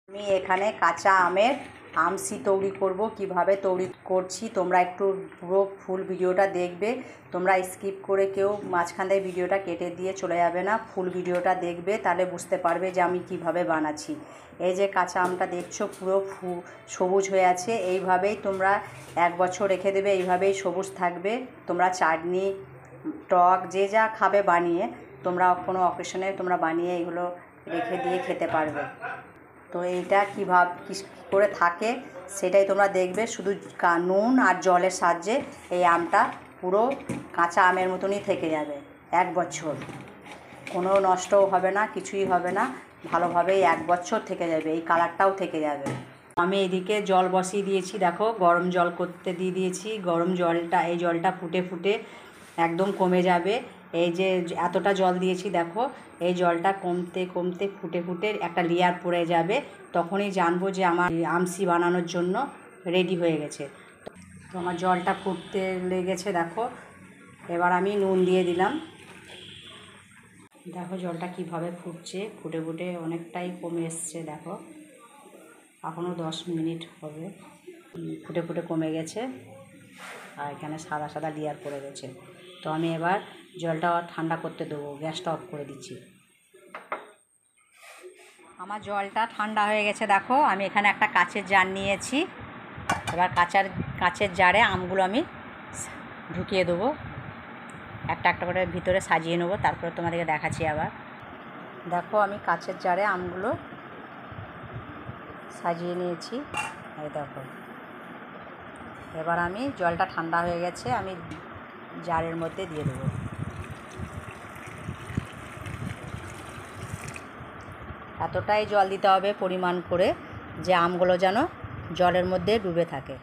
আমি এখানে কাঁচা আমের আমসি তৈরি করব। কিভাবে তৈরি করছি তোমরা একটু পুরো ফুল ভিডিওটা দেখবে। তোমরা স্কিপ করে কেউ মাঝখান থেকে ভিডিওটা কেটে দিয়ে চলে যাবে না, ফুল ভিডিওটা দেখবে, তাহলে বুঝতে পারবে যে আমি কিভাবে বানাচ্ছি। এই যে কাঁচা আমটা দেখছো পুরো সবুজ হয়ে আছে, এইভাবেই তোমরা 1 বছর রেখে দেবে, এইভাবেই সবুজ থাকবে। তোমরা চাটনি, টক যে যা খাবে বানিয়ে, তোমরা কোনো অকেশনে তোমরা বানিয়ে এগুলো রেখে দিয়ে খেতে পারবে। তো এইটা কীভাবে কী করে থাকে সেটাই তোমরা দেখবে। শুধু নুন আর জলের সাহায্যে এই আমটা পুরো কাঁচা আমের মতনই থেকে যাবে 1 বছর, কোনো নষ্টও হবে না, কিছুই হবে না, ভালোভাবেই 1 বছর থেকে যাবে। এই কালারটাও থেকে যাবে। আমি এদিকে জল বসিয়ে দিয়েছি, দেখো গরম জল করতে দিয়ে দিয়েছি। গরম জলটা, এই জলটা ফুটে ফুটে একদম কমে যাবে। এই যে এতটা জল দিয়েছি দেখো, এই জলটা কমতে কমতে ফুটে ফুটে একটা লেয়ার পড়ে যাবে, তখনই জানবো যে আমার আমসি বানানোর জন্য রেডি হয়ে গেছে। তো আমার জলটা ফুটতে লেগেছে দেখো, এবার আমি নুন দিয়ে দিলাম। দেখো জলটা কিভাবে ফুটছে, ফুটে ফুটে অনেকটাই কমে এসছে। দেখো এখনও 10 মিনিট হবে, ফুটে ফুটে কমে গেছে, আর এখানে সাদা সাদা লেয়ার পড়ে গেছে। তো আমি এবার জলটা ঠান্ডা করতে দেবো, গ্যাসটা অফ করে দিচ্ছি। আমার জলটা ঠান্ডা হয়ে গেছে দেখো, আমি এখানে একটা কাচের জার নিয়েছি। এবার কাচের জারে আমগুলো আমি ঢুকিয়ে দেবো, একটা একটা করে ভিতরে সাজিয়ে নেবো, তারপরে তোমাদেরকে দেখাচ্ছি আবার। দেখো আমি কাচের জারে আমগুলো সাজিয়ে নিয়েছি, এই দেখো। এবার আমি জলটা ঠান্ডা হয়ে গেছে, আমি জারের মধ্যে দিয়ে দেবো। এতটাই জল দিতে হবে পরিমাণ করে, যে আমগুলো যেন জলের মধ্যে ডুবে থাকে।